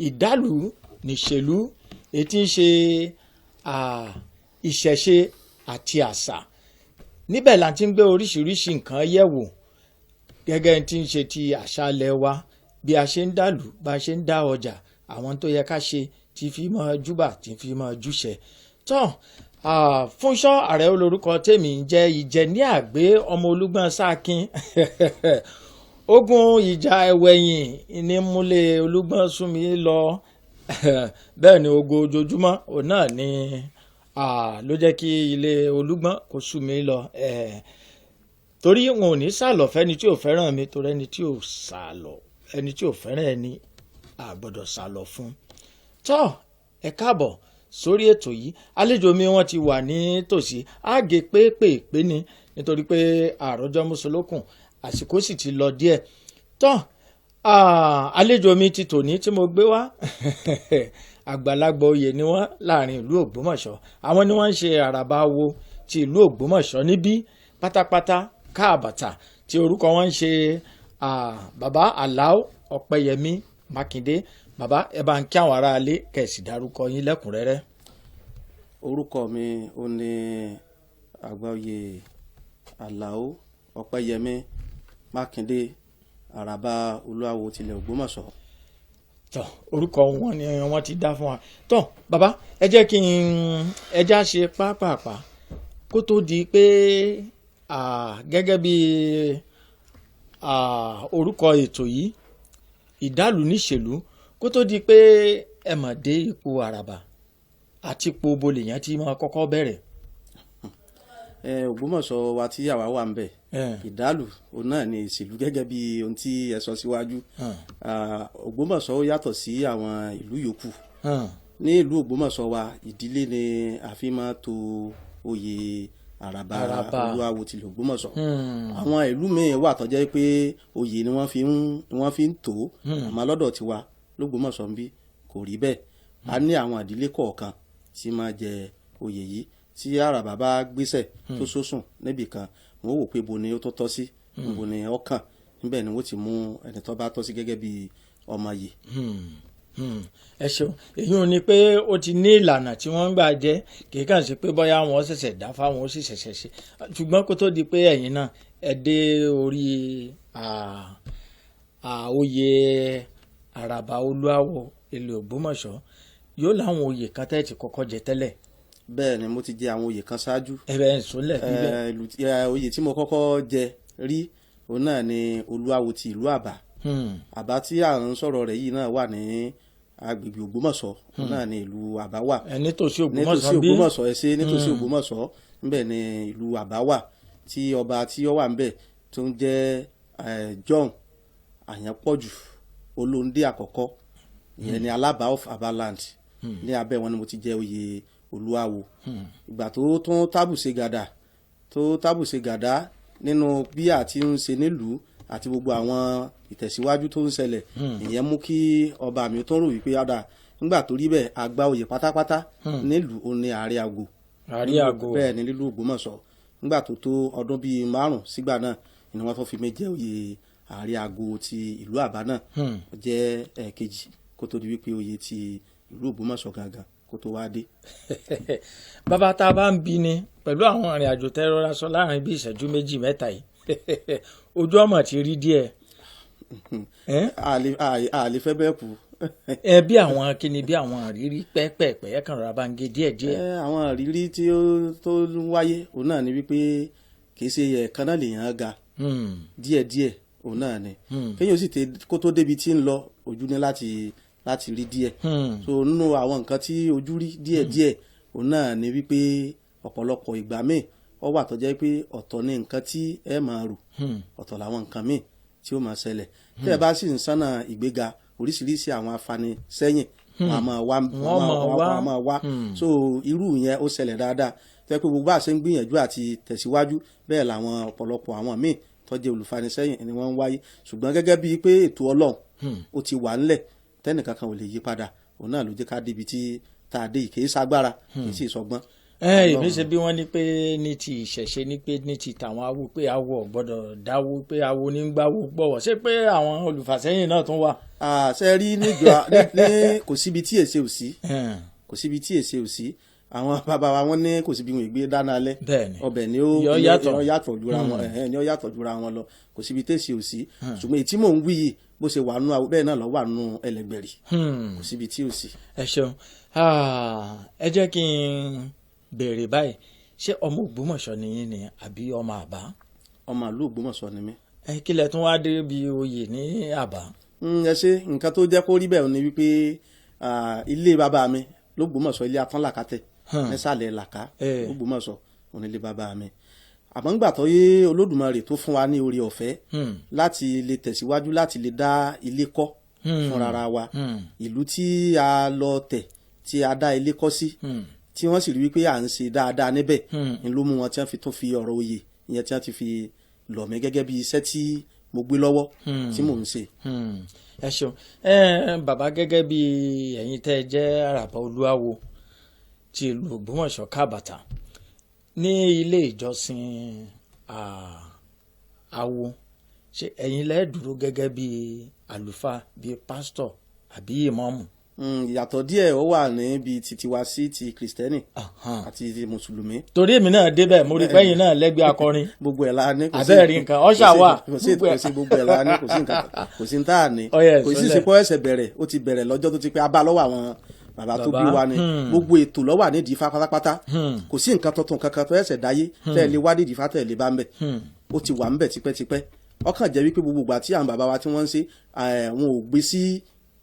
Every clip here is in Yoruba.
ìdálù níṣèlú ètí ń ṣe ìṣẹ̀ṣe àti àṣà. Níbẹ̀ la ti ń gbé oríṣiríṣi nǹkan yẹ̀wò gẹ́gẹ́ tí ń ṣe ti àṣà ilẹ̀ wa, bí a ṣe ń dàlù, bá a ṣe ń dá ọjà, àwọn tó yẹ ká ṣe tí fi máa júbà tí fi máa júṣẹ. Tán Funso Areo lórúkọ tèmi ń jẹ́ ìjẹ ní àgbé ọmọ Olúgbọ́n sákin. Ogun ìjà ẹ̀wẹ̀yìn ní múlẹ̀ Olúgbọ́n sún mi lọ. Bẹ́ẹ̀ ni ogun ojoojúmọ́ òun náà ni ló jẹ́ kí ilé Olúgbọ́n kó sú mi lọ. Torí wọn ò ní sálọ fẹ́ni tí ò fẹ́ràn mi, torí ẹni tí ò sálọ ẹni tí ò fẹ́ràn ẹni àgbọ́dọ̀ sálọ fún. Tọ́ ẹ káàbọ̀ sórí ètò yìí. Àlejò mi wọ́n ti wà ní tòsí, àgé pépèpé ni nítorí pé àròjọ mùsùlùkùn àsìkò sì ti lọ díẹ̀. Tọ́ àlejò mi ti tòní tí mo gbé wá àgbàlagbà oyè ni wọ́n láàrin ìlú Ògbómọ̀ṣọ́. Àwọn ni wọ́n ń ṣe Araba wo ti ìlú Ògbómọ̀ṣọ́ níbí pátápátá káàbàtà, tí orúkọ wọn ń ṣe bàbá Aláò Ọ̀pẹ́yẹmí Mákindé. Bàbá ẹ bá ń kí àwọn ará ilé kẹ̀sì dárúkọ yín lẹ́kùnrẹ́rẹ́. Orúkọ mi ò ní àgbáyé Aláò Ọ̀pẹ́yẹmí Mákindé, Araba Oluawo tilẹ̀ Ògbómọ̀ṣọ́. Tọ́ orúkọ wọn ni wọ́n ti dá fún wa. Tọ́ bàbá ẹ jẹ́ kí ẹja ṣe pápápá kó tó di pé gẹ́gẹ́ bí orúkọ ètò yìí ìdálù níṣèlú, kó tó di pé ẹ mọ̀ dé ipò Araba àti ipò bolèyàn tí máa kọ́kọ́ bẹ̀rẹ̀. Ògbómọ̀ṣọ́ wa tí àwa wà ń bẹ̀, ìdálù òun náà ni ìṣèlú gẹ́gẹ́ bí ohun tí ẹ sọ síwájú. Ògbómọ̀ṣọ́ yàtọ̀ sí àwọn ìlú yòókù. Ní ìlú Ògbómọ̀ṣọ́ wa ìdílé ni a fi máa to oyè Araba Oluawo tilẹ̀ Ògbómọ̀ṣọ́. Àwọn ìlú míì wà tó jẹ́ pé oyè ni wọ́n fi ń tò, àmọ́ lọ́dọ̀ tiwa l'Ógbómọ̀ṣọ́ ń bí kò rí bẹ́ẹ̀. A ní àwọn ìdílé kọ̀ọ̀kan tí máa jẹ oyè yìí. Tí Araba bá gbéṣẹ̀ tó sósùn níbì kan, wọ́n wò pé bo ni ó tó tọ́ sí, bo ni ó kàn, níbẹ̀ ni wọ́n ti mú ẹni tó bá tọ́ sí gẹ́gẹ́ bí ọmọ yìí. Ẹ ṣeun. Èyí ò ní pé ó ti ní ìlànà tí wọ́n ń gbà jẹ́, kì í kàn sí pé bóyá wọn ṣẹ̀ṣẹ̀ dá fáwọn ó sì ṣẹ̀ṣẹ̀ ṣe. Ṣùgbọ́n kó tó di pé ẹ̀yin náà ẹ dé orí oyè Araba Oluawo ilẹ̀ Ògbómọ̀ṣọ́, yóò láwọn oyè kan tẹ́ ti kọ́kọ́ jẹ tẹ́lẹ̀. Bẹ́ẹ̀ ni mo ti jẹ àwọn oyè kan ṣáájú. Ẹ̀bẹ̀ ìsúnlẹ̀ bíbẹ̀. Oyè tí mo kọ́kọ́ jẹ rí òun náà ni Oluawo ti ìlú Àbá. Àbá tí à ń sọ̀rọ̀ rẹ̀ yìí náà wà ní agbègbè Ògbómọ̀ṣọ́, òun náà ni ìlú Àbá wà. Nítòsí Ògbómọ̀ṣọ́ bí? Nítòsí Ògbómọ̀ṣọ́ ńbẹ̀ ni ìlú Àbá wà, tí ọba tí ó wà ńbẹ̀ tó ń jẹ́ John Àyànpọ̀jù Olóńdé àkọ́kọ́, ìyẹn ni Alábà of Abaland. Ní abẹ́ wọn ni mo ti jẹ oyè Oluawo. Ìgbà tó tún tábùṣe gàdá nínú bí àti ń ṣe nílùú àti gbogbo àwọn ìtẹ̀síwájú tó ń ṣẹlẹ̀, ìyẹn mú kí ọba mi tó rò wípé nígbà tó rí bẹ́ẹ̀ àgbà oyè pátápátá nílùú òun ni Ààrẹ Àgò. Bẹ́ẹ̀ ni nílùú Ògbómọ̀ṣọ́. Nígbà tó tó ọdún bíi 5 sígbà náà ni wọ́n tó fi mí jẹ oyè Ààrẹ Àgò ti ìlú Àbá náà. Jẹ́ ẹ̀kejì kó tó di wípé oyè ti ìlú Ògbómọ̀ṣọ́ gangan kó tó wá dé. Bàbá tá a bá ń bi ni pẹ̀lú àwọn ìrìn àjò tẹ́ rọra sọ láàrin bí ìṣẹ́jú 2-3 yìí, ojú ọmọ ti rí díẹ̀. A lè fẹ́ bẹ́ẹ̀ kú. Bí àwọn kíni, bí àwọn àrírí pẹ́pẹ́pẹ́ kan rọra bá ń gé díẹ̀díẹ̀. Àwọn àrírí tí ó tó wáyé òun náà ni wípé kì í ṣe ẹ̀ẹ̀kan náà lèèyàn ga, díẹ̀díẹ̀ òun náà ni. Kéèyàn sì kó tó débi tí ń lọ, ojú ní láti rí díẹ̀. So nínú àwọn nǹkan tí ojú rí díẹ̀díẹ̀ òun náà ni wípé ọ̀pọ̀lọpọ̀ ìgbà míì ó wà tó jẹ́ pé ọ̀tọ̀ ni nǹkan tí ẹ máa rò, ọ̀tọ̀ làwọn nǹkan míì tí ó máa ṣẹlẹ̀. Tí ẹ bá sì ń sánà ìgbéga, oríṣiríṣi àwọn afanisẹ́yìn wọn a máa wá. So irú yẹn ó ṣẹlẹ̀ dáadáa. Tẹ́ pé gbogbo àṣẹ ń gbìyànjú àti tẹ̀síwájú, bẹ́ẹ̀ làwọn ọ̀pọ̀lọpọ̀ àwọn míì tó jẹ́ olùfanisẹ́yìn ni wọ́n ń wáyé. Ṣùgbọ́n gẹ́gẹ́ bíi pé ètò Ọlọ́run ó ti wà ńlẹ̀, tẹ́nìkankan ò lè yí padà, òun náà ló jẹ́ ká débi tí tá a dé yìí. Kì í ṣagbára, kì í sì sọgbọ́n. èmi ṣe bí wọ́n ní pé ní ti ìṣẹ̀ṣe ní pé ní ti tàwọn awo pé awo gbọ́dọ̀ dáwó pé awo ní gbáwó gbọ́wọ́ ṣé pé àwọn olùfàsẹ́yìn náà tún wà. ṣe rí níjọ ní kò síbi tí èsè ò sí kò síbi tí èsè ò sí àwọn bàbá wa wọ́n ní kò síbi wọn ìgbé dáná alẹ́ ọbẹ̀ ni ó yàtọ̀ jura wọn ni ó yàtọ̀ jura wọn lọ kò síbi tèsè ò sí ṣùgbọ́n èyí tí mò ń wí yìí bó ṣe wà nù bẹ́ẹ̀ náà lọ wà nù ẹlẹgbẹ̀rì kò síbi tí ò sí. ẹ ṣeun ẹ jẹ́ kí n béèrè báyìí ṣé ọmọ Ògbómọ̀ṣọ́ ni yín ni àbí ọmọ Àbá. ọmọ ìlú Ògbómọ̀ṣọ́ ni mí. kí lẹ tún wá dé bí oyè ní Àbá. ẹ ṣe nǹkan tó jẹ́ kó rí bẹ́ẹ̀ ni wípé ilé bàbá mi l'Ógbómọ̀ṣọ́ ilé atánlàkàtẹ̀ nísàlẹ̀ làkà l'Ógbómọ̀ṣọ́ òní ilé bàbá mi àmọ́ ńgbà tó yé Olódùmarè tó fún wa ní oore ọ̀fẹ́ láti lè tẹ̀síwájú láti lè dá ilé kọ́ fúnra wa ìlú tí a lọ tẹ̀ tí a dá ilé kọ́ sí tí wọ́n sì rí wípé à ń ṣe dáadáa níbẹ̀ ń ló mú wọn tí wọ́n fi tún fi ọ̀rọ̀ oyè ìyẹn tí wọ́n ti fi lọ̀ mí gẹ́gẹ́ bí iṣẹ́ tí mo gbé lọ́wọ́ tí mò ń ṣe. ẹ ṣeun bàbá gẹ́gẹ́ bí ẹ̀yin tẹ́ ẹ jẹ́ Àràbà Olúawo ti ìlú Ògbómọ̀ṣọ́ kábàtà ní ilé ìjọsìn awo ṣé ẹ̀yin lẹ dúró gẹ́gẹ́ bí àlùfáà bí pásítọ̀ àbí ìmáàmù. ìyàtọ̀ díẹ̀ ó wà níbi titi wa sí ti kìrìsìtẹ́nì àti ti mùsùlùmí. torí èmi náà débẹ̀ mo rí pẹ́yìn náà lẹ́gbẹ́ akọrin. gbogbo ẹ̀ la ní. àbẹ́ẹ̀rí nǹkan ọ̀ṣà wà. kò sí gbogbo ẹ̀ la ní kò sí nǹkan kò sí tá a ní. kò sí ṣe kọ́ ẹsẹ̀ bẹ̀rẹ̀ ó ti bẹ̀rẹ̀ lọ́jọ́ tó ti pẹ́ abá lọ́wọ́ àwọn bàbá tó bí wa ni gbogbo ètò ló wà nídìí Ifá pátápátá kò sí nǹkan tuntun kankan tó ẹsẹ̀ dáyé tẹ́ ẹ lè wá nídìí Ifá tẹ́ ẹ lè bá ń bẹ̀ ó ti wà ń bẹ̀ tipẹ́tipẹ́ ọkàn jẹ́ wípé gbogbo ìgbà tí àwọn bàbá wa tí wọ́n ń ṣe wọn ò gbé sí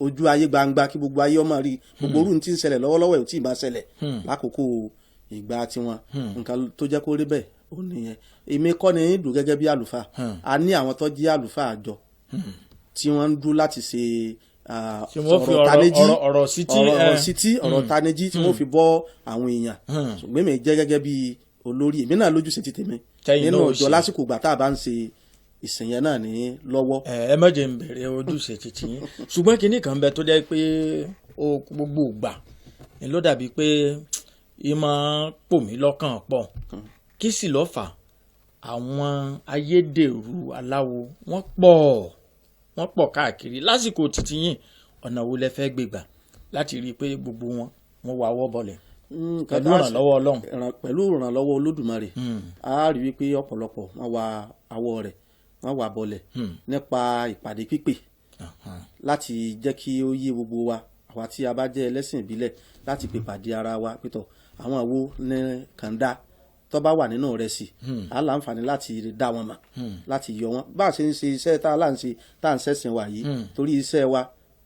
ojú ayé gbangba kí gbogbo ayé ọmọ rí gbogbo orú tí ń ṣẹlẹ̀ lọ́wọ́lọ́wọ́ ẹ̀ ò tí ì máa ṣẹlẹ̀ lákòókò ìgbà tiwọn nǹkan tó jẹ́ kó rí bẹ́ẹ̀ ó nìyẹn èmi kọ́ ni dùn gẹ́gẹ́ bí àlùfáà a ní àwọn tó jẹ́ àlùfáà àjọ tí wọ́n ń dúró láti ṣe ọ̀rọ̀ sítí ọ̀rọ̀ tanejí tí wọ́n fi bọ́ àwọn èèyàn ṣùgbọ́n mi jẹ́ gẹ́gẹ́ bí olórí èmi náà lójúṣe ti tèmi nínú ọjọ́ lásìkò ìgbà tá a bá ń ṣe ìsìn yẹn náà ní lọ́wọ́. ẹ má jẹ́ n bẹ̀rẹ̀ ojúṣe títí yín ṣùgbọ́n kinní kan bẹ tó jẹ́ pé gbogbo ìgbà ni ló dàbí pé ìmọ̀ pò mí lọ́kàn pọ̀ kí sì ló fà àwọn ayédèrú aláwo wọ́n pọ̀ káàkiri lásìkò títí yín ọ̀nà wo lẹ fẹ́ gbégbà láti rí i pé gbogbo wọn wà wọ́ bọ̀lẹ̀ pẹ̀lú ìrànlọ́wọ́ Ọlọ́run. pẹ̀lú ìrànlọ́wọ́ Olódùmarè a rí wípé ọ̀pọ̀lọpọ̀ wọ́n wà awọ rẹ̀ wọ́n wà bọ̀lẹ̀ nípa ìpàdé pípè láti jẹ́ kí ó yé gbogbo wa àwa tí a bá jẹ́ ẹlẹ́sìn ìbílẹ̀ láti pè pàdé ara wa pétọ̀ àwọn àwo ní kàńdá tó bá wà nínú rẹ̀ sí a láǹfààní láti dá wọn mọ̀ láti yọ wọn bá a ṣe ń ṣe iṣẹ́ tá a là ń ṣe tá à ń ṣẹ̀sìn wa yìí torí iṣẹ́ wa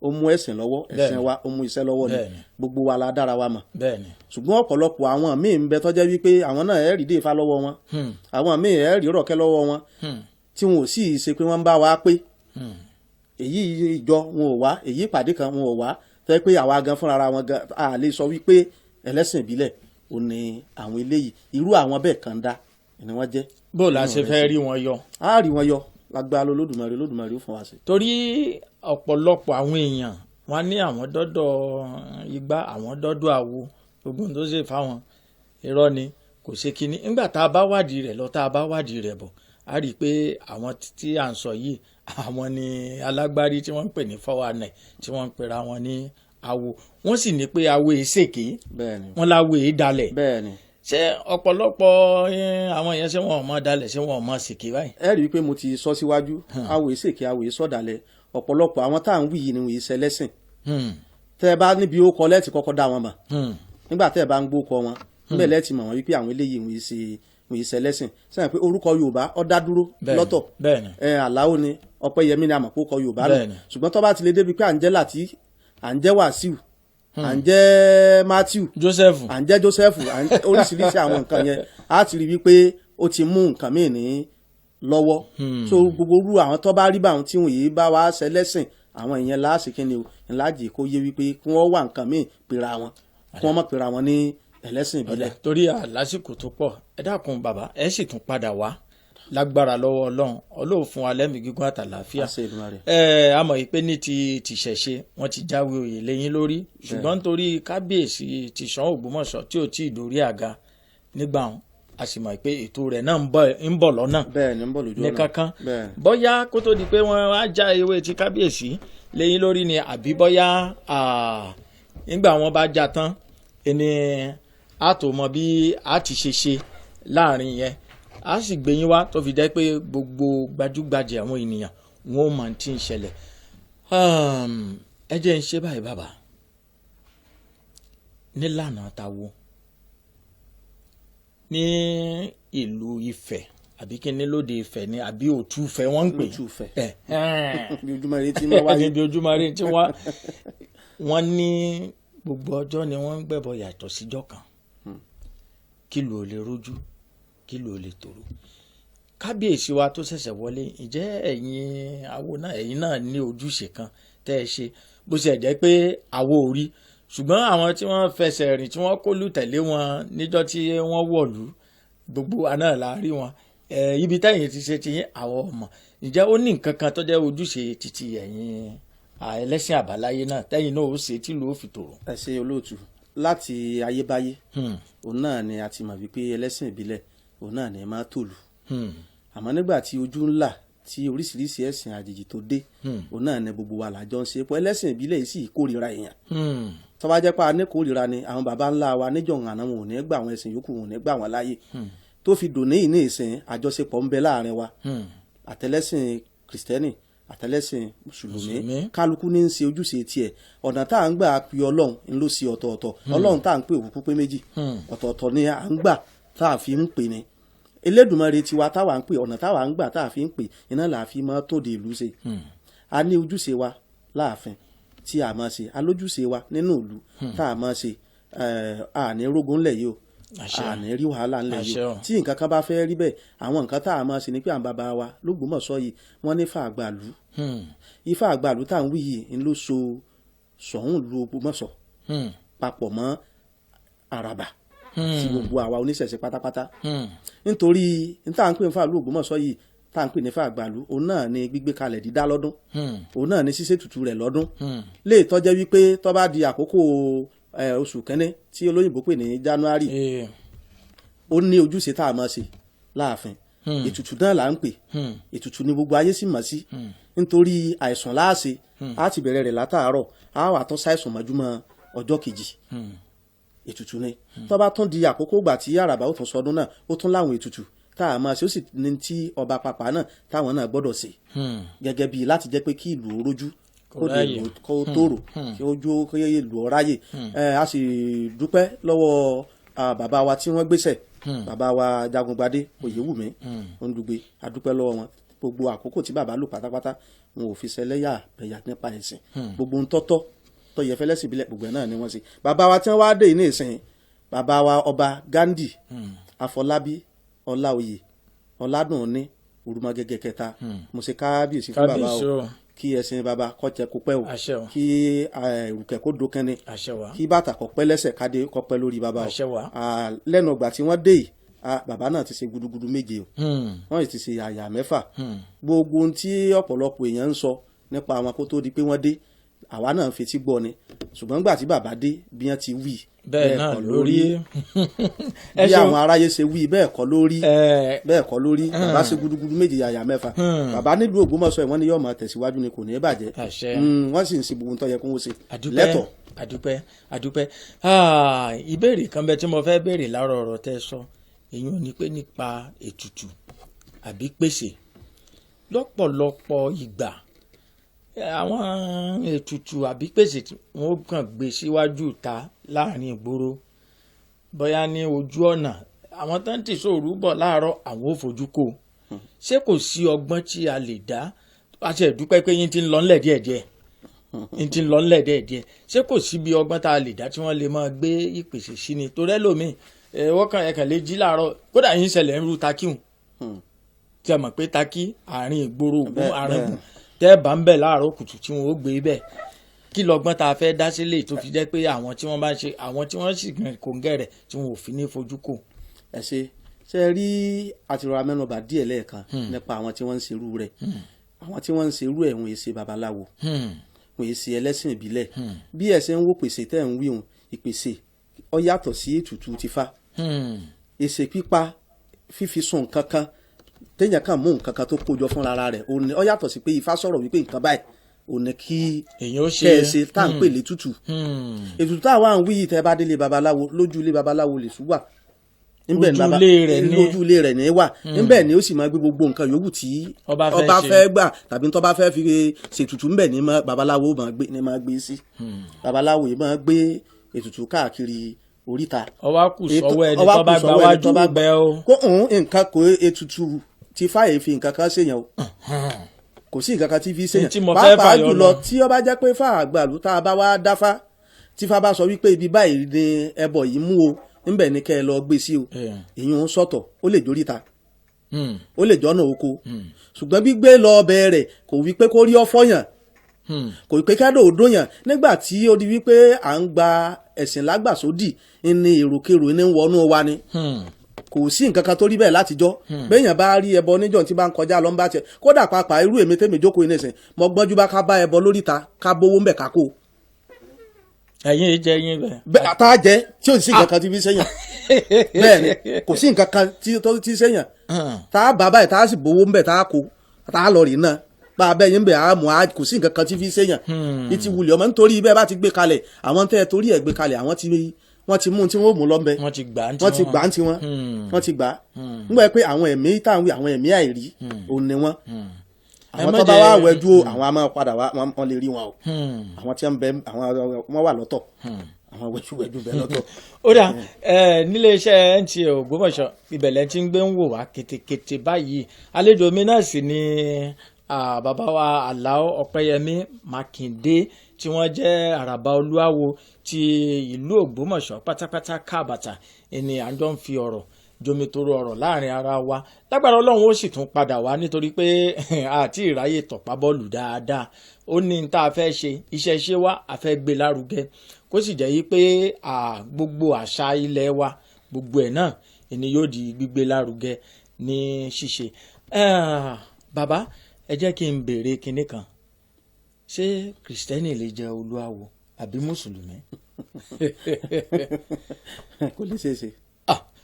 ó mú ẹ̀sìn lọ́wọ́ ẹ̀sìn wa ó mú iṣẹ́ lọ́wọ́ ni gbogbo wa la dára wa mọ̀ ṣùgbọ́n ọ̀pọ̀lọpọ̀ àwọn míì ń bẹ tó jẹ́ wípé àwọn náà ẹ̀rí dé Ifá lọ́wọ́ wọn àwọn míì ẹ̀rí rọ̀kẹ́ lọ́wọ́ wọn tí wọn ò sì ṣe pé wọ́n ń bá wa pé èyí ìjọ wọn ò wá èyí ìpàdé kan wọn ò wá tẹ́ pé àwa gan fúnra wọn gan a lè sọ wípé ẹlẹ́sìn ìbílẹ̀ ò ní àwọn eléyìí irú àwọn bẹ́ẹ̀ kan dá ni wọ́n jẹ́. bó la ṣe fẹ́ rí wọn yọ. a rí wọn yọ lágbára Olódùmarè ó fún wa sí. torí ọ̀pọ̀lọpọ̀ àwọn èèyàn wọn ní àwọn dọ́dọ̀ igbá àwọn dọ́dọ̀ àwo gbogbo tó ṣe fáwọn irọ́ ni kò ṣe kínní nígbà tá a bá wádìí rẹ̀ lọ tá a bá wádìí rẹ̀ bọ̀ a rí i pé àwọn tí à ń sọ yìí àwọn ni alágbárí tí wọ́n ń pè ní 419 tí wọ́n ń pera wọn ní awo wọ́n sì ní pé awo èsèké wọ́n láwo èédalẹ̀ ṣé ọ̀pọ̀lọpọ̀ àwọn èèyàn ṣé wọn ò mọ dalẹ̀ ṣé wọn ò mọ sèké báyìí. ẹ rí i pé mo ti sọ síwájú awo èsèké awo èsọdalẹ̀ ọ̀pọ̀lọpọ̀ àwọn tá à ń wí yìí ni wọ́n ṣe lẹ́sìn tẹ́ ẹ bá níbi ó kọ lẹ́ẹ̀tì kọ́kọ́ dá wọn mọ̀ nígbà tẹ́ ẹ bá ń gbó kọ wọn níbẹ̀ lẹ́ẹ̀tì mọ̀ wọn wípé àwọn eléyìí wọ́n ṣe lẹ́sìn sẹ́yìn pé orúkọ Yorùbá ó dá dúró lọ́tọ̀ Àlàó ni Ọpẹ́yẹmí ni àmọ̀pọ̀ kọ Yorùbá náà ṣùgbọ́n tó bá ti lè débi pé à ń jẹ́ Láti à ń jẹ́ Wàsíù à ń jẹ́ Matthew à ń jẹ́ Joseph oríṣiríṣi àwọn nǹkan yẹn á ti rí wípé ó ti mú nǹkan míì ní lọ́wọ́ so gbogbo orú àwọn tó bá rí bá àwọn tí wọ́n yìí bá wá ṣe lẹ́sìn àwọn ìyẹn láàṣì kí ni ńlájì kó yé wípé kí wọ́n wá nǹkan míì pera wọn kí wọ́n má pera wọn ní ẹlẹ́sìn ìbílẹ̀. torí àlásìkò tó pọ̀ ẹ dákun bàbá ẹ sì tún padà wá lágbára lọ́wọ́ Ọlọ́run fún wa lẹ́mìí gígùn àtàlàáfíà a mọ̀ yìí pé ní ti ṣẹ̀ṣe wọ́n ti jáwé oyè lẹ́yìn lórí ṣùgbọ́n nítorí kábíyèsí ti Ṣàn Ògbómọ̀ṣọ́ tí ò tí ì dórí àga nígbà wọn a sì mọ̀ pé ètò rẹ̀ náà ń bọ̀ lọ́nà bẹ́ẹ̀ ni ń bọ̀ lójú ọ̀nà ní kankan bẹ́ẹ̀. bóyá kó tó di pé wọ́n á já ewé ti kábíyèsí lẹ́yìn lórí ni àbí bóyá nígbà wọn bá já tán ẹni a tó mọ bí a ti ṣe láàrin yẹn a sì gbẹ̀yìn wá tó fi jẹ́ pé gbogbo gbajúgbajà àwọn ènìyàn wọn ò mọ̀ tí ń ṣẹlẹ̀ ẹ jẹ́ ń ṣe báyìí bàbá nílànà táwo ní ìlú Ifẹ̀ àbí kí ní lóde Ifẹ̀ ni àbí Òtúfẹ̀ wọ́n ń pè bí ojúmọ́ ire tí wọ́n wáyé bí ojúmọ́ ire tí wọ́n ní gbogbo ọjọ́ ni wọ́n ń gbẹ̀bọ yàtọ̀ síjọ́ kan kí ló lè rojú kí ló lè tòrò kábíyèsí wa tó ṣẹ̀ṣẹ̀ wọlé ǹjẹ́ ẹ̀yin awo náà ẹ̀yin náà ní ojúṣe kan tẹ́ ẹ ṣe bó ṣe jẹ́ pé àwo ò rí ṣùgbọ́n àwọn tí wọ́n fẹsẹ̀ rìn tí wọ́n kólú tẹ̀lé wọn níjọ́ tí wọ́n wọ̀lú gbogbo wa náà la rí wọn ibi tẹ́yìn ti ṣe ti yín àwọn ọmọ ǹjẹ́ ó ní nǹkan kan tó jẹ́ ojúṣe títí ẹ̀yin ẹlẹ́sìn àbáláyé náà tẹ́yìn náà ó ṣe tí ló fi tòrò. ẹ ṣe olóòtú láti ayébáyé òun náà ni a ti mọ̀ wípé ẹlẹ́sìn ìbílẹ̀ òun náà ni ẹ máa tòlù àmọ́ nígbà tí ojú ńlá tí oríṣiríṣi ẹ̀sìn àjèjì tó dé òun náà ni gbogbo wa làjọ ń ṣe pọ̀ ẹlẹ́sìn ìbílẹ̀ yìí sì kórìíra èèyàn tó bá jẹ́ pé a ní kórìíra ni àwọn baba ńlá wa níjọ̀hún àná wọn ò ní gbà àwọn ẹ̀sìn yòókù wọn ò ní gbà wọn láàyè tó fi dòní ìní ìsìn àjọṣepọ̀ ń bẹ láàrin wa àtẹlẹ́sìn kìrìsìtẹ́nì àtẹlẹ́sìn mùsùlùmí kálukú ní ń ṣe ojúṣe tiẹ̀ ọ̀nà tá à ń gbà pe ọlọ́run ń ló ṣe ọ̀tọ̀ọ̀tọ̀ ọlọ́run tá à ń pè òkú pé méjì ọ̀tọ̀ọ̀tọ̀ ni à ń gbà tá a fi ń pè ní Elédùmarè tiwa táwa ń pè ọ̀nà táwa ń gbà tá a fi ń pè iná là á fi máa tóde ìlú ṣe a ní ojúṣe wa láàfin tí a máa ṣe alójúṣe wa nínú ìlú tá a máa ṣe àní rógun ńlẹ̀ yìí o àní rí wàhálà ńlẹ̀ yìí o tí nǹkan kan bá fẹ́ rí bẹ́ẹ̀ àwọn nǹkan tá a máa ṣe ni pé àwọn bàbá wa l'Ógbómọ̀ṣọ́ yìí wọ́n ní Ifá àgbàlú Ifá àgbàlú tá à ń wí yìí ń ló so Ṣọ̀ún ìlú Ògbómọ̀ṣọ́ papọ̀ mọ́ Araba tí gbogbo àwa oníṣẹ̀ṣe pátápátá nítorí níta à ń pè ní Ifá ìlú Ògbómọ̀ṣọ́ yìí tá à ń pè ní Ifá àgbàlú òun náà ni gbígbé kalẹ̀ dídá lọ́dún òun náà ni ṣíṣe tutù rẹ̀ lọ́dún lè tọ́jẹ́ wípé tó bá di àkókò oṣù kẹ́ni tí olóyìnbó pè ní January ó ní ojúṣe tá a máa ṣe láàfin ètùtù náà là ń pè ètùtù ni gbogbo ayé sì mọ̀ sí nítorí àìsàn láàṣe á ti bẹ̀rẹ̀ rẹ̀ látàárọ̀ á wà tó ṣàìsàn mọ́júmọ́ ọjọ́ kejì ètùtù ni tó bá tún di àkókò ìgbà tí Àràbà ó tún sọdún náà ó tún láwọn ètùtù tá a máa ṣe ó sì ní tí ọba pàpà náà táwọn náà gbọ́dọ̀ ṣe gẹ́gẹ́ bíi láti jẹ́ pé kí ìlú ó rójú kó tòrò kí ojú kó yẹ ìlú ó ráyè a sì dúpẹ́ lọ́wọ́ bàbá wa tí wọ́n gbéṣẹ̀ bàbá wa Jagungbadé Oyèwùmí Ondugbe a dúpẹ́ lọ́wọ́ wọn gbogbo àkókò tí bàbá lò pátápátá wọn ò fi ṣẹlẹ́yà bẹ̀yà nípa ẹ̀sìn gbogbo ń tọ́tọ́ tó yẹ fẹ́lẹ́sìn ìbílẹ̀ gbogbo náà ni wọ́n ṣe bàbá wa tí wọ́n wá dé ní ìsìn bàbá wa ọba Gandhi Afọlábí Ọláoyè Ọládùnní Òrùmọgẹgẹ kẹta mo ṣe kábíyèsí fún bàbá o kí ẹ̀sìn bàbá kọjẹ kó pẹ́ o kí ìrùkẹ̀ kó dókẹ́ni kí bàtà kó pẹ́ lẹ́sẹ̀ kádé kó pẹ́ lórí bàbá o lẹ́nu ọgbà tí wọ́n dé yìí bàbá náà ti ṣe gudugudu méje o wọ́n ti ṣe àyà mẹ́fà gbogbo ohun tí ọ̀pọ̀lọpọ̀ èèyàn ń sọ nípa àwọn kó tó di pé wọ́n dé àwa náà ń fetí gbọ́ ni ṣùgbọ́n nígbà tí bàbá dé bí wọ́n ti wí bẹ́ẹ̀ náà lórí bí àwọn aráyé ṣe wí bẹ́ẹ̀ kọ́ lórí bàbá ṣe gudugudu méje yàyà mẹ́fà bàbá nílùú Ògbómọ̀ṣọ́ ẹ̀ wọ́n ní yóò máa tẹ̀síwájú ni kò ní í bàjẹ́ wọ́n sì ń ṣe gbogbo tó yẹ kó wọ́n ṣe lẹ́tọ̀. àdúpẹ́ ìbéèrè kan bẹ tí mo fẹ́ béèrè láàárọ̀ ọ̀rọ̀ tẹ́ sọ èyí ò ní pé nípa ètùtù àbí pèsè lọ́pọ̀lọpọ̀ ìgbà àwọn ètùtù àbí pèsè wọn kàn gbé síwájú ta láàrin ìgboro bóyá ní ojú ọ̀nà àwọn tó ń tì sóòrù bọ̀ láàárọ̀ àwọn ò fojú kó ṣé kò sí ọgbọ́n tí a lè dá àti ẹ̀dúpẹ́ pé yín ti ń lọ ńlẹ̀ díẹ̀díẹ̀ ṣé kò sí bí ọgbọ́n tá a lè dá tí wọ́n lè máa gbé ìpèsè sí ni torí ẹlòmíì wọ́n kàn ẹ̀kàn lè jí láàárọ̀ kódà yín ṣẹlẹ̀ ń ru takíhùn tí a mọ̀ pé takí àárín ìgboro ògùn àrùn tẹ́ bá ń bẹ̀ láàárọ̀ kùtù tí wọ́n ó gbé bẹ̀ kí lọ́gbọ́n tá a fẹ́ dá sílẹ̀ tó fi jẹ́ pé àwọn tí wọ́n bá ń ṣe àwọn tí wọ́n sì kò ń gẹ̀rẹ̀ tí wọ́n ò fi ní fojú kò. ẹ ṣe rí àtìrọ̀ra mẹ́nubà díẹ̀ lẹ́ẹ̀kan nípa àwọn tí wọ́n ń ṣerú rẹ̀ àwọn tí wọ́n ń ṣerú ẹ̀ wọ́n èsè babaláwo wọ́n èsè ẹlẹ́sìn ìbílẹ̀ bí ẹ̀sẹ̀ ń wò pèsè tẹ́ ń wí òun ìpèsè ó yàtọ̀ sí ètùtù tìfá èsè pípa fífi sun nǹkan kan téèyàn kàn mú nǹkan kan tó kójọ fúnra rẹ̀ ó yàtọ̀ sí pé Ifá sọ̀rọ̀ wípé nǹkan báyìí ò ní kí kẹ́ ẹ ṣe tá à ń pè létùtù ètùtù táwa ń wí yìí tẹ́ bá délé babaláwo lójú ilé babaláwo lè ṣùgbà lójú ilé rẹ̀ ní wà níbẹ̀ ni ó sì máa gbé gbogbo nǹkan yòówù tí ọba fẹ́ gbà tàbí tó bá fẹ́ fi ṣètùtù níbẹ̀ ni babaláwo máa gbé sí babaláwo yìí máa gbé ètùtù káàkiri oríta. ọwọ́ kù sọ́wọ́ ẹni tó bá gba wájú bẹ́ẹ̀ o. kó nǹkan kó ètùtù tí fáyé fi nǹkan kan ṣèyàn o kò sí nǹkan kan tí fi ṣèyàn pàápàá jùlọ tí ó bá jẹ́ pé fáàgbàlú tá a bá wá dáfá tí fá bá sọ wípé ibi báyìí ni ẹbọ yìí mú o níbẹ̀ ni kẹ́ ẹ lọ gbé sí o èyí ń sọ̀tọ̀ ó lè jóríta ó lè jọ́nà oko ṣùgbọ́n gbígbé lọ ọbẹ̀ rẹ̀ kò wí pé kó rí ọfọ́yàn kò wí pé kádò òdòyàn nígbà tí ó di wípé à ń gba ẹ̀sìn lágbàsódì ní èròkèrò ní wọnú wa ni kò sí nǹkan kan tó rí bẹ́ẹ̀ látijọ́ béèyàn bá rí ẹbọ níjọ́ tí bá ń kọjá lọ ń bá tiẹ̀ kódà pàápàá irú èmi tèmi jókòó ní ìsìn mo gbọ́njú bá ká bá ẹbọ lóríta ká bówó ń bẹ̀ ká kó. ẹ̀yin jẹ́ yín bẹ́ẹ̀ àtà jẹ́ tí ò sí nǹkan kan tí fi sẹ́yìn bẹ́ẹ̀ ni kò sí nǹkan kan tí sẹ́yìn tá a bá báyìí tá a sì bówó ń bẹ̀ tá a kó tá a lọ rí náà bá a bẹ́ yín bẹ̀ a mọ̀ a kò sí nǹkan kan tí fi sẹ́yìn ìtì wulẹ̀ ọmọ nítorí bẹ́ẹ̀ bá ti gbé kalẹ̀ àwọn tẹ́ torí ẹ̀ gbé kalẹ̀ àwọn wọ́n ti mú tí wọ́n mú lọ́nbẹ wọ́n ti gbà ń tiwọn wọ́n ti gbà nígbà pé àwọn ẹ̀mí táwọn àwọn ẹ̀mí àìrí òun ni wọ́n àwọn tó bá wà wẹ́jú àwọn a máa padà wá wọ́n lè rí wọn o àwọn tí wọ́n bẹ àwọn wọ́n wà lọ́tọ̀ àwọn wẹ́jú bẹ lọ́tọ̀. ó dà nílé iṣẹ́ NTA Ògbómọ̀ṣọ́ ibẹ̀lẹ̀ tí ń gbé ń wò wá kétékété báyìí àlejò mi náà sì ni bàbá wa Àlàó Ọpẹ́yẹmí Mákindé tí wọ́n jẹ́ Araba Oluawo ti ìlú Ògbómọ̀ṣọ́ pátápátá káàbàtà ẹni àjọ ń fi ọ̀rọ̀ jomitoro ọ̀rọ̀ láàrin ara wa lágbára Ọlọ́run ó sì tún padà wá nítorí pé àti ìráyè tọ̀pá bọ́ọ̀lù dáadáa ó ní tá a fẹ́ ṣe iṣẹ́ ṣe wá a fẹ́ gbé lárugẹ kó sì jẹ́ yí pé gbogbo àṣà ilẹ̀ wa gbogbo ẹ̀ náà ẹni yóò di gbígbé lárugẹ ní ṣíṣe. Bàbá ẹ jẹ́ kí n béèrè kinní kan ṣé kìrìsìtẹ́nì lè jẹ Olúawo àbí mùsùlùmí? kò lè ṣeé ṣe.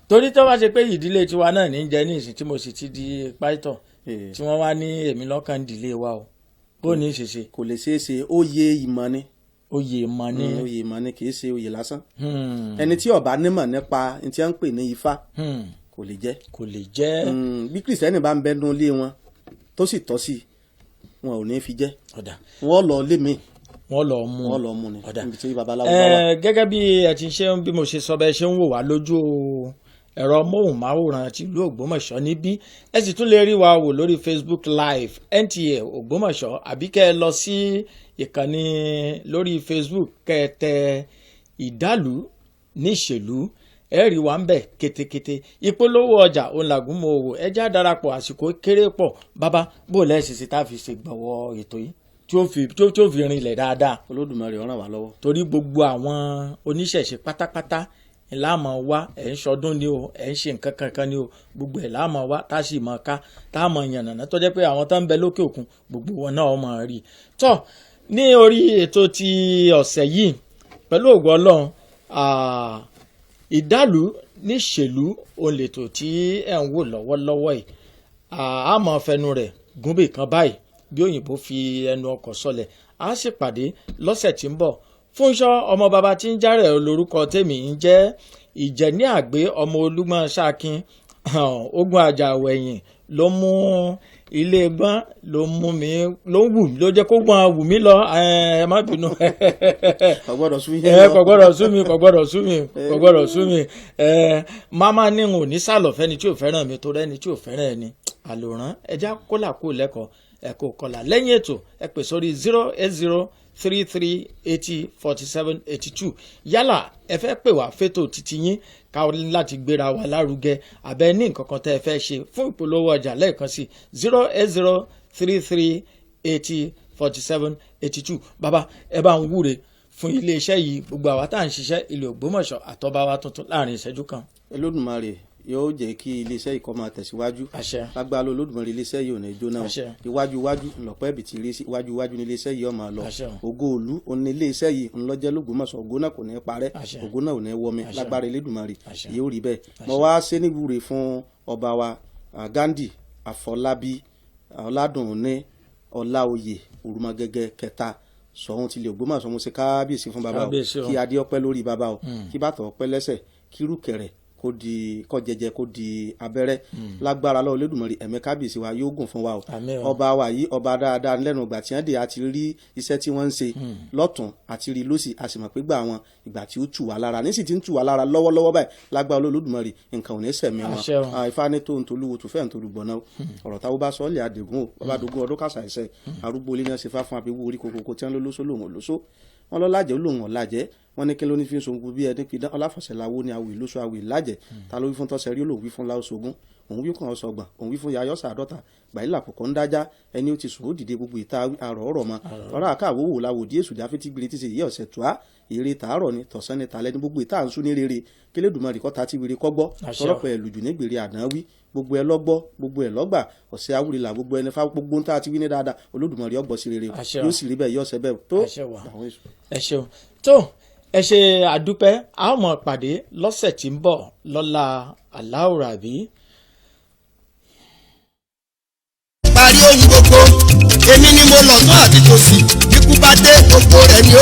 torí tó bá ṣe pé ìdílé tiwa náà ní jẹ ní ìsìn tí mo sì ti di pásítọ̀ tí wọ́n wá ní èmi lọ́kàn ìdílé wa o bó ní ìṣẹ̀ṣe. kò lè ṣeé ṣe oyè ìmọ̀ ni. oyè ìmọ̀ ni. oyè ìmọ̀ ni kì í ṣe oyè lásán. ẹni tí ó bá nímọ̀ nípa ní tí wọ́n ń pè ní Ifá kò lè jẹ́. kò lè jẹ́. bí kìrìsìtẹ́nì bá ń bẹ́nu ilé wọn tó sì tọ́ sí wọn ò ní fi jẹ́. wọ́n lọ lé mi wọ́n lọ mú ni níbi tí babaláwo bá wà. gẹ́gẹ́ bí ẹ ti ṣe bí mo ṣe sọ bẹ́ẹ̀ ṣe ń wò wá lójú ẹ̀rọ móhùnmáwòrán ti ìlú Ògbómọ̀ṣọ́ níbí ẹ sì tún lè rí wa wò lórí Facebook Live NTA Ògbómọ̀ṣọ́ àbí kẹ́ ẹ lọ sí ìkànnì lórí Facebook kẹ́ ẹ tẹ IDALU ní ìṣèlú ẹ rí wa ń bẹ̀ kétékété ìpolówó ọjà òǹlàgúnmọ̀ òwò ẹ já darapọ̀ àsìkò kéré pọ̀ bàbá bó lẹ́sìn sí tá a fi ṣègbọ̀wọ́ ètò yìí tí ó fi rinlẹ̀ dáadáa. Olódùmarè ó ràn wá lọ́wọ́. torí gbogbo àwọn oníṣẹ̀ṣe pátápátá láàmú wá ẹ̀ ń ṣọdún ni o ẹ̀ ń ṣe nǹkan kankan ni o gbogbo ẹ̀ láàmú wá tá a sì mọ̀ ká tá a mọ̀ yànnàná tó jẹ́ pé àwọn tó ń bẹ lókè òkun gbogbo wọn náà mọ̀ rí i. tọ́ ní orí ètò ti ọ̀sẹ̀ yìí pẹ̀lú ògo Ọlọ́run IDALU ní ìṣèlú òun lètò tí ẹ̀ ń wò lọ́wọ́lọ́wọ́ yìí a mọ̀ fẹnu rẹ̀ gúnbè kan báyìí bí òyìnbó fi ẹnu ọkọ̀ sọlẹ̀ a sì pàdé lọ́sẹ̀ tí ń bọ̀. Funso ọmọ bàbá tí ń járẹ̀ olórúkọ tèmi ń jẹ́ ìjẹ̀ní àgbé ọmọ olúgbọ́n ṣákin ogun àjàwẹ̀yìn ló mú ilé gbọ́n ló mú mi ló ń wù mí ló jẹ́ kó gbọ́n wù mí lọ ẹ má bínú. kò gbọ́dọ̀ sú mi mama ní n ò ní sálọ fẹ́ni tí ò fẹ́ràn mi tó rẹ́ni tí ò fẹ́ràn ẹni àlòrán ẹja kólà kó lẹ́kọ̀ọ́ ẹ̀kọ́ kọlà lẹ́yìn ètò ẹ pè sórí 08033804782 yálà ẹ fẹ́ pè wá fétò títí yín ká láti gbéra wa lárugẹ àbẹ́ ní nǹkan kan tẹ́ ẹ fẹ́ ṣe fún ìpolówó ọjà lẹ́ẹ̀kan sí 08033804782 bàbá ẹ bá ń wúre fún iléeṣẹ́ yìí gbogbo àwa tá à ń ṣiṣẹ́ ilé Ògbómọ̀ṣọ́ àtọ́ba wa tuntun láàrin ìṣẹ́jú kan. Olódùmarè yóò jẹ́ kí iléeṣẹ́ yìí kó máa tẹ̀síwájú àṣẹ lágbára Olódùmarè iléeṣẹ́ yìí ò ní jóná àṣẹ iwájú iwájú ńlọpẹ́ ibi tí rí sí iwájú iwájú ní iléeṣẹ́ yìí ó máa lọ àṣẹ ògo òlu òní iléeṣẹ́ yìí ńlọ́jẹ́ l'Ógbómọ̀ṣọ́ ògo náà kò ní parẹ́ àṣẹ ògo náà ò ní wọmi àṣẹ lágbára Elédùmarè àṣẹ yóò rí bẹ́ẹ̀ mo wá ṣe níwúre fún ọba wa Gandhi Afọlábí Ọládùnní Ọláoyè Òrùmọgẹ́gẹ́ kẹta sọ̀hún tilẹ̀ Ògbómọ̀ṣọ́ mo ṣe kábíyèsí fún bàbá o kí adé ọpẹ́ lórí bàbá o kí bàtà ọpẹ́ lẹ́sẹ̀ kí rúkẹ̀rẹ̀ kó jẹjẹ kó di abẹ́rẹ́ lágbára lọ́wọ́ Olódùmarè ẹ̀mí kábíyèsí wa yóò gùn fún wa o ọba wa yìí ọba dáadáa lẹ́nu ìgbà tí wọ́n dé àti rí iṣẹ́ tí wọ́n ń ṣe lọ́tún àti rí lọ́sì a sì mọ̀ pé gbà wọn ìgbà tí ó tù wá lára ní sì ti ń tù wá lára lọ́wọ́lọ́wọ́ báyìí lágbára Olódùmarè nǹkan ò ní sẹ̀mí wọn Ifá ní tó ń tolúwo tó fẹ́ ń tolúgbọ̀n náà ọ̀rọ̀ táwọn bá sọ ọ́ lè àdégún o ọba dogun ọdún kàṣà ìṣe arúgbó ilé náà ṣe fá fún abẹ́wò orí kokoko tí wọ́n lólóṣó lòun òlóṣó wọn lọ lájẹ olóhùn ọ̀làjẹ wọn ní kí ló ní fi ń sọ̀gùn bí ẹni pidán ọláfọ̀sẹ̀láwó ni àwìn lóṣù àwìn lájẹ ta ló wí fún tọ́sẹ̀ rí olóhùn wí fún láòṣogún òun wí fún ọ̀sọ̀gbọ̀n òun wí fún yayọ́sà àdọ́ta gbàyìlà kọ̀kọ́ ń dájá ẹni ó ti sùn ó dìde gbogbo ìta àrọ̀ ọ̀rọ̀ mọ́ ọ̀rọ̀ àkàwò wò láwò díẹ̀ sùdí afẹ́tígbére ti ṣe yí ọ̀sẹ̀ tó á èrè tààrọ̀ ni tọ̀sán ni tàlẹ́ ni gbogbo ìta à ń sún ní rere k'Elédùmarè kọ́ ta ti wèrè kọ́gbọ́ tọ́rọ̀pọ̀ ẹ̀ lùjù ní gbèrè àdánwí gbogbo ẹ lọ́gbọ́ gbogbo ẹ lọ́gbà ọ̀sẹ̀ awúrẹ́là gbogbo ẹni fá gbogbo ń tá a ti wí ní dáadáa Olódùmarè ọgbọ́ sí rere yóò sì rí bẹ́ẹ̀ yóò ṣe bẹ́ẹ̀ tó. ẹ ṣeun tó ẹ ṣe àdúpẹ́ a ó mọ̀ pàdé lọ́sẹ̀ tí ń bọ̀ lọ́la aláwòrábí. parí ohun gbogbo èmi ni mo lọ tún àti tòsì ikú bá dé gbogbo rẹ̀ ni ó.